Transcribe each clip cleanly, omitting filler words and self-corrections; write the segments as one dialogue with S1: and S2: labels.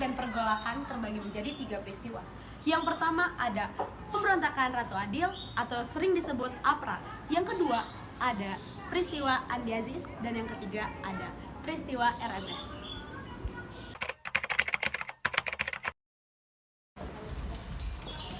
S1: dan pergolakan terbagi menjadi 3 peristiwa. Yang pertama ada pemberontakan Ratu Adil atau sering disebut APRA. Yang kedua ada peristiwa Andi Aziz dan yang ketiga ada peristiwa RMS.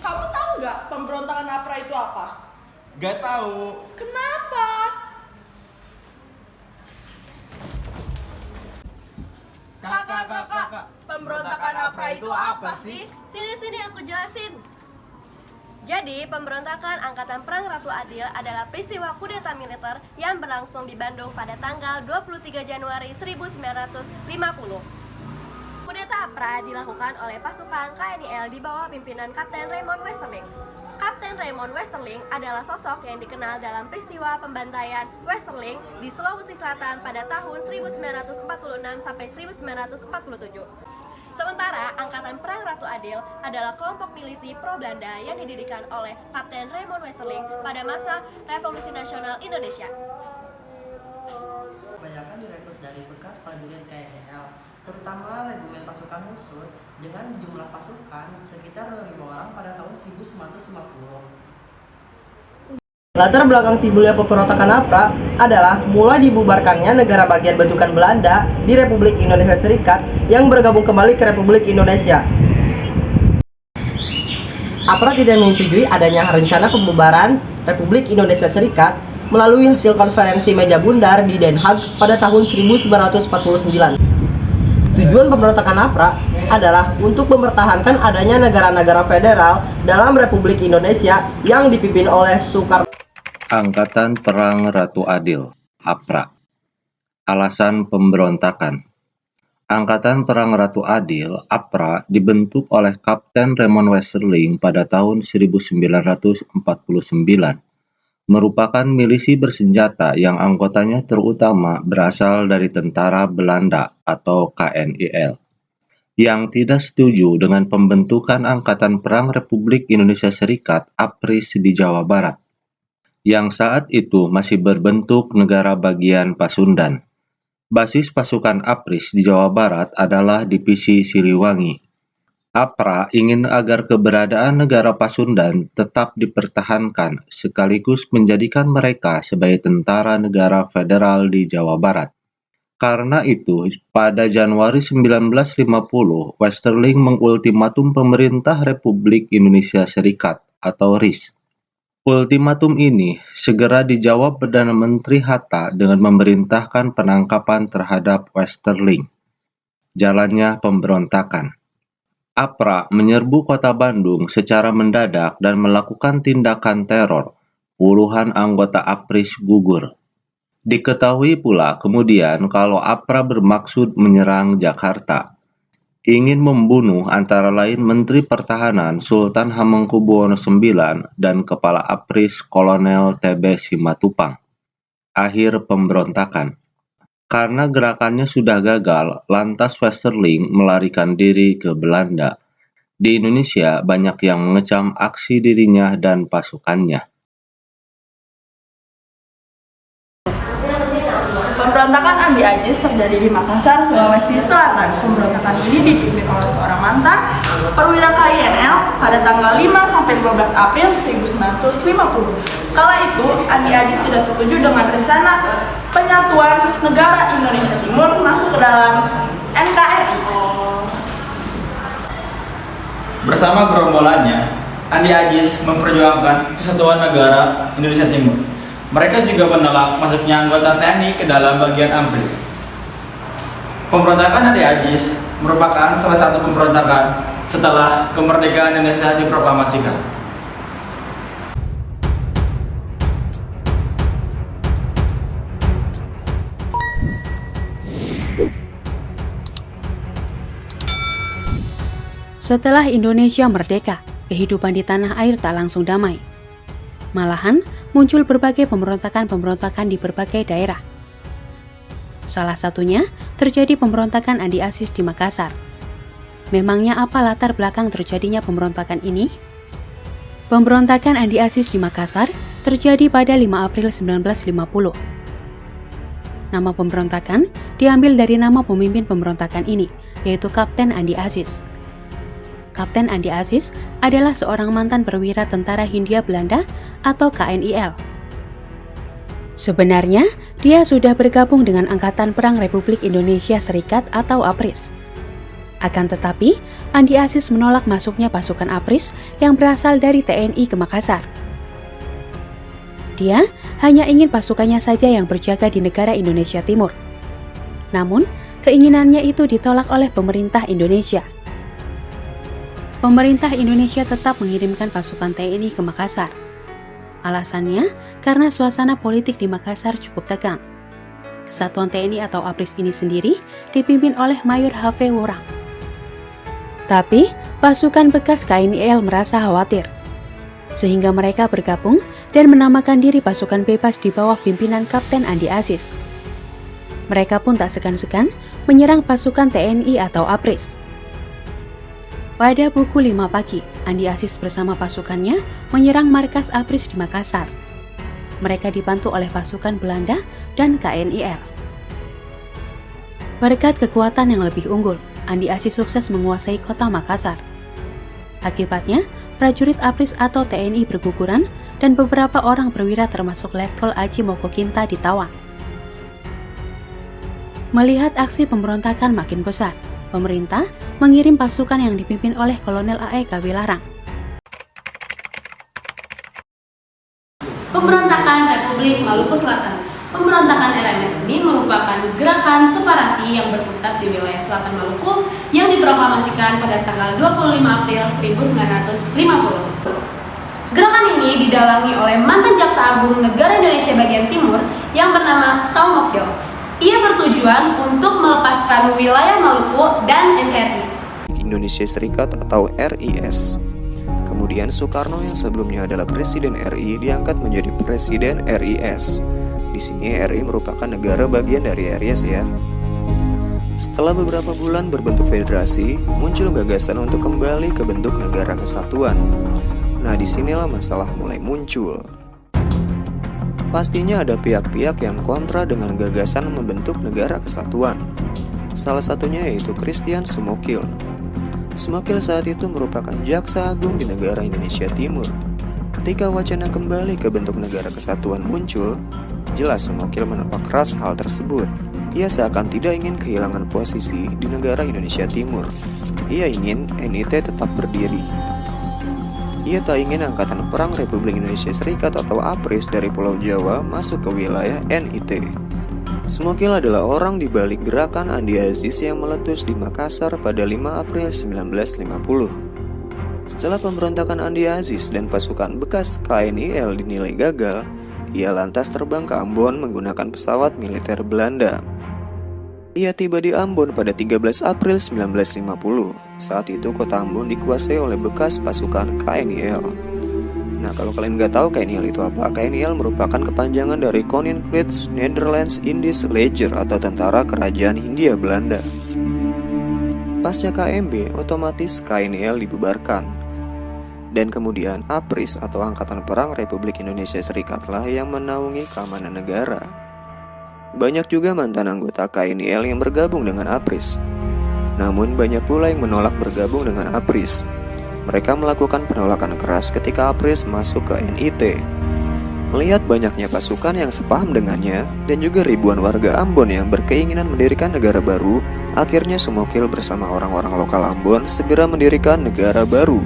S2: Kamu tahu nggak pemberontakan APRA itu apa?
S3: Gak tahu.
S2: Kenapa? Kakak, pemberontakan APRA itu apa sih?
S4: Sini aku jelasin. Jadi, pemberontakan Angkatan Perang Ratu Adil adalah peristiwa kudeta militer yang berlangsung di Bandung pada tanggal 23 Januari 1950. Kudeta APRA dilakukan oleh pasukan KNIL di bawah pimpinan Kapten Raymond Westerling. Kapten Raymond Westerling adalah sosok yang dikenal dalam peristiwa pembantaian Westerling di Sulawesi Selatan pada tahun 1946 sampai 1947. Sementara Angkatan Perang Ratu Adil adalah kelompok milisi pro-Belanda yang didirikan oleh Kapten Raymond Westerling pada masa Revolusi Nasional Indonesia.
S5: Kebanyakan direkrut dari bekas prajurit KNL, terutama regimen pasukan khusus dengan jumlah pasukan sekitar 2.000 orang pada tahun 1950. Latar belakang timbulnya pemberontakan APRA adalah mulai dibubarkannya negara bagian bentukan Belanda di Republik Indonesia Serikat yang bergabung kembali ke Republik Indonesia. APRA tidak menyetujui adanya rencana pembubaran Republik Indonesia Serikat melalui hasil konferensi meja bundar di Den Haag pada tahun 1949. Tujuan pemberontakan APRA adalah untuk mempertahankan adanya negara-negara federal dalam Republik Indonesia yang dipimpin oleh Soekarno.
S6: Angkatan Perang Ratu Adil, APRA. Alasan pemberontakan. Angkatan Perang Ratu Adil, APRA, dibentuk oleh Kapten Raymond Westerling pada tahun 1949. Merupakan milisi bersenjata yang anggotanya terutama berasal dari tentara Belanda atau KNIL. Yang tidak setuju dengan pembentukan Angkatan Perang Republik Indonesia Serikat APRIS di Jawa Barat, yang saat itu masih berbentuk negara bagian Pasundan. Basis pasukan APRIS di Jawa Barat adalah Divisi Siliwangi. APRA ingin agar keberadaan negara Pasundan tetap dipertahankan sekaligus menjadikan mereka sebagai tentara negara federal di Jawa Barat. Karena itu, pada Januari 1950, Westerling mengultimatum pemerintah Republik Indonesia Serikat atau RIS. Ultimatum ini segera dijawab Perdana Menteri Hatta dengan memerintahkan penangkapan terhadap Westerling. Jalannya pemberontakan. APRA menyerbu kota Bandung secara mendadak dan melakukan tindakan teror. Puluhan anggota APRIS gugur. Diketahui pula kemudian kalau APRA bermaksud menyerang Jakarta. Ingin membunuh antara lain Menteri Pertahanan Sultan Hamengkubuwono IX dan Kepala APRIS Kolonel TB Simatupang. Akhir pemberontakan. Karena gerakannya sudah gagal, lantas Westerling melarikan diri ke Belanda. Di Indonesia banyak yang mengecam aksi dirinya dan pasukannya.
S2: Pemberontakan Andi Aziz terjadi di Makassar, Sulawesi Selatan. Pemberontakan ini dipimpin oleh seorang mantan perwira KNIL pada tanggal 5 sampai 12 April 1950. Kala itu, Andi Aziz tidak setuju dengan rencana penyatuan negara Indonesia Timur masuk ke dalam NKRI.
S3: Bersama gerombolannya, Andi Aziz memperjuangkan kesatuan negara Indonesia Timur. Mereka juga menolak masuknya anggota TNI ke dalam bagian APRIS. Pemberontakan Andi Aziz merupakan salah satu pemberontakan setelah kemerdekaan Indonesia diproklamasikan.
S7: Setelah Indonesia merdeka, kehidupan di tanah air tak langsung damai. Malahan, muncul berbagai pemberontakan-pemberontakan di berbagai daerah. Salah satunya terjadi pemberontakan Andi Aziz di Makassar. Memangnya apa latar belakang terjadinya pemberontakan ini? Pemberontakan Andi Aziz di Makassar terjadi pada 5 April 1950. Nama pemberontakan diambil dari nama pemimpin pemberontakan ini, yaitu Kapten Andi Aziz. Kapten Andi Aziz adalah seorang mantan perwira tentara Hindia Belanda atau KNIL. Sebenarnya, dia sudah bergabung dengan Angkatan Perang Republik Indonesia Serikat atau APRIS. Akan tetapi, Andi Aziz menolak masuknya pasukan APRIS yang berasal dari TNI ke Makassar. Dia hanya ingin pasukannya saja yang berjaga di negara Indonesia Timur. Namun, keinginannya itu ditolak oleh pemerintah Indonesia. Pemerintah Indonesia tetap mengirimkan pasukan TNI ke Makassar. Alasannya, karena suasana politik di Makassar cukup tegang. Kesatuan TNI atau APRIS ini sendiri dipimpin oleh Mayor H.V. Worang. Tapi, pasukan bekas KNIL merasa khawatir, sehingga mereka bergabung dan menamakan diri pasukan bebas di bawah pimpinan Kapten Andi Aziz. Mereka pun tak segan-segan menyerang pasukan TNI atau APRIS. Pada pukul 5 pagi, Andi Aziz bersama pasukannya menyerang markas APRIS di Makassar. Mereka dibantu oleh pasukan Belanda dan KNIL. Berkat kekuatan yang lebih unggul, Andi Aziz sukses menguasai kota Makassar. Akibatnya, prajurit APRIS atau TNI berguguran dan beberapa orang perwira termasuk Letkol Aji Mokokinta ditawan. Melihat aksi pemberontakan makin besar, pemerintah mengirim pasukan yang dipimpin oleh Kolonel A.E. Kawilarang.
S1: Pemberontakan Republik Maluku Selatan. Pemberontakan RMS ini merupakan gerakan separasi yang berpusat di wilayah selatan Maluku yang diproklamasikan pada tanggal 25 April 1950. Gerakan ini didalangi oleh mantan Jaksa Agung Negara Indonesia bagian Timur yang bernama Saumokil. Ia bertujuan untuk melepaskan wilayah Maluku dan NKRI.
S8: Indonesia Serikat atau RIS. Kemudian Soekarno yang sebelumnya adalah Presiden RI diangkat menjadi Presiden RIS. Di sini RI merupakan negara bagian dari RIS ya. Setelah beberapa bulan berbentuk federasi, muncul gagasan untuk kembali ke bentuk negara kesatuan. Nah, disinilah masalah mulai muncul. Pastinya ada pihak-pihak yang kontra dengan gagasan membentuk negara kesatuan. Salah satunya yaitu Christian Sumokil. Sumokil saat itu merupakan jaksa agung di negara Indonesia Timur. Ketika wacana kembali ke bentuk negara kesatuan muncul, jelas Sumokil menolak keras hal tersebut. Ia seakan tidak ingin kehilangan posisi di negara Indonesia Timur. Ia ingin NIT tetap berdiri. Ia tak ingin Angkatan Perang Republik Indonesia Serikat atau APRIS dari Pulau Jawa masuk ke wilayah NIT. Sumokil adalah orang di balik gerakan Andi Aziz yang meletus di Makassar pada 5 April 1950. Setelah pemberontakan Andi Aziz dan pasukan bekas KNIL dinilai gagal, ia lantas terbang ke Ambon menggunakan pesawat militer Belanda. Ia tiba di Ambon pada 13 April 1950. Saat itu kota Ambon dikuasai oleh bekas pasukan KNIL. Nah, kalau kalian nggak tahu KNIL itu apa, KNIL merupakan kepanjangan dari Koninklijke Nederlands Indische Leger atau Tentara Kerajaan Hindia Belanda. Pasca KMB, otomatis KNIL dibubarkan. Dan kemudian APRIS atau Angkatan Perang Republik Indonesia Serikatlah yang menaungi keamanan negara. Banyak juga mantan anggota KNIL yang bergabung dengan APRIS. Namun banyak pula yang menolak bergabung dengan APRIS. Mereka melakukan penolakan keras ketika APRIS masuk ke NIT. Melihat banyaknya pasukan yang sepaham dengannya dan juga ribuan warga Ambon yang berkeinginan mendirikan negara baru, akhirnya Sumokil bersama orang-orang lokal Ambon segera mendirikan negara baru.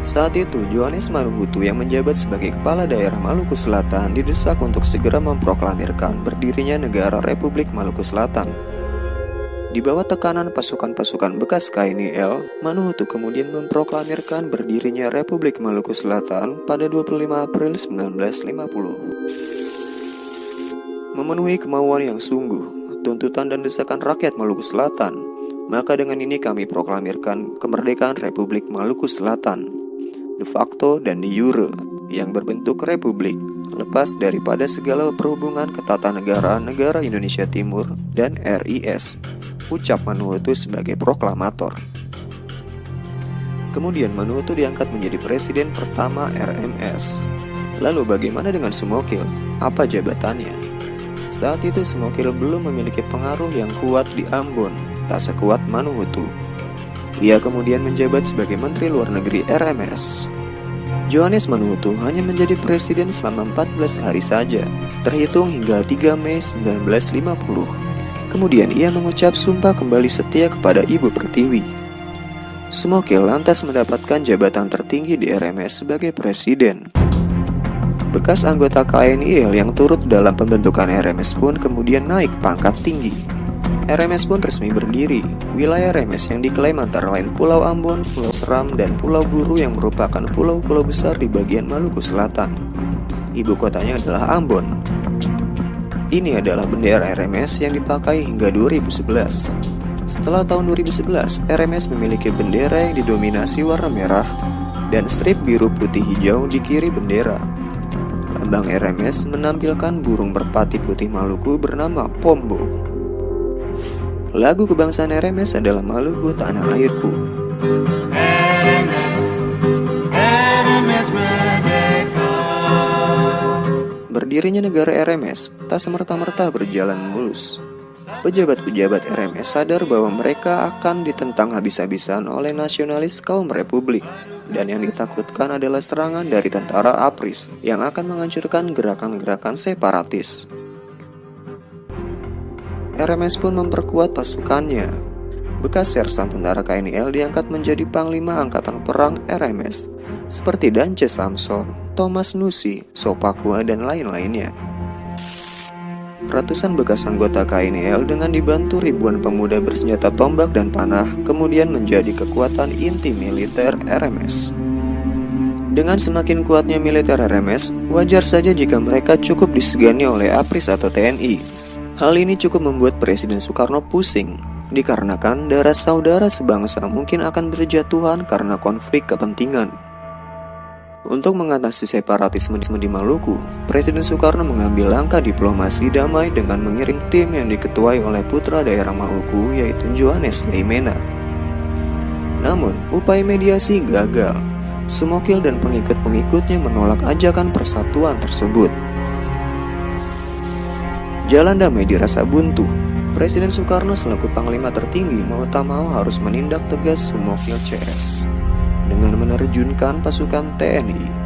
S8: Saat itu, Johannes Manuhutu yang menjabat sebagai kepala daerah Maluku Selatan didesak untuk segera memproklamirkan berdirinya negara Republik Maluku Selatan. Di bawah tekanan pasukan-pasukan bekas KNIL, Manuhutu kemudian memproklamirkan berdirinya Republik Maluku Selatan pada 25 April 1950. Memenuhi kemauan yang sungguh, tuntutan dan desakan rakyat Maluku Selatan, maka dengan ini kami proklamirkan kemerdekaan Republik Maluku Selatan, de facto dan de jure, yang berbentuk republik, lepas daripada segala perhubungan ketatanegaraan negara Indonesia Timur dan RIS, ucap Manuhutu sebagai proklamator. Kemudian Manuhutu diangkat menjadi presiden pertama RMS. Lalu bagaimana dengan Sumokil? Apa jabatannya? Saat itu Sumokil belum memiliki pengaruh yang kuat di Ambon, tak sekuat Manuhutu. Ia kemudian menjabat sebagai Menteri Luar Negeri RMS. Johannes Manuhutu hanya menjadi presiden selama 14 hari saja, terhitung hingga 3 Mei 1950. Kemudian ia mengucap sumpah kembali setia kepada Ibu Pertiwi. Sumokil lantas mendapatkan jabatan tertinggi di RMS sebagai presiden. Bekas anggota KNIL yang turut dalam pembentukan RMS pun kemudian naik pangkat tinggi. RMS pun resmi berdiri. Wilayah RMS yang diklaim antara lain Pulau Ambon, Pulau Seram, dan Pulau Buru yang merupakan pulau-pulau besar di bagian Maluku Selatan. Ibu kotanya adalah Ambon. Ini adalah bendera RMS yang dipakai hingga 2011. Setelah tahun 2011, RMS memiliki bendera yang didominasi warna merah dan strip biru putih hijau di kiri bendera. Lambang RMS menampilkan burung merpati putih Maluku bernama Pombo. Lagu kebangsaan RMS adalah Maluku Tanah Airku. Berdirinya negara RMS tak semerta-merta berjalan mulus. Pejabat-pejabat RMS sadar bahwa mereka akan ditentang habis-habisan oleh nasionalis kaum Republik, dan yang ditakutkan adalah serangan dari tentara APRIS yang akan menghancurkan gerakan-gerakan separatis. RMS pun memperkuat pasukannya. Bekas sersan tentara KNIL diangkat menjadi panglima angkatan perang RMS, seperti Dance Samson, Thomas Nusi, Sopakua, dan lain-lainnya. Ratusan bekas anggota KNIL dengan dibantu ribuan pemuda bersenjata tombak dan panah kemudian menjadi kekuatan inti militer RMS. Dengan semakin kuatnya militer RMS, wajar saja jika mereka cukup disegani oleh APRIS atau TNI. Hal ini cukup membuat Presiden Soekarno pusing, dikarenakan darah saudara sebangsa mungkin akan berjatuhan karena konflik kepentingan. Untuk mengatasi separatisme di Maluku, Presiden Soekarno mengambil langkah diplomasi damai dengan mengirim tim yang diketuai oleh putra daerah Maluku yaitu Johannes Leimena. Namun, upaya mediasi gagal. Sumokil dan pengikut-pengikutnya menolak ajakan persatuan tersebut. Jalan damai dirasa buntu. Presiden Soekarno selaku panglima tertinggi mau tak mau harus menindak tegas Sumokil CS dengan menerjunkan pasukan TNI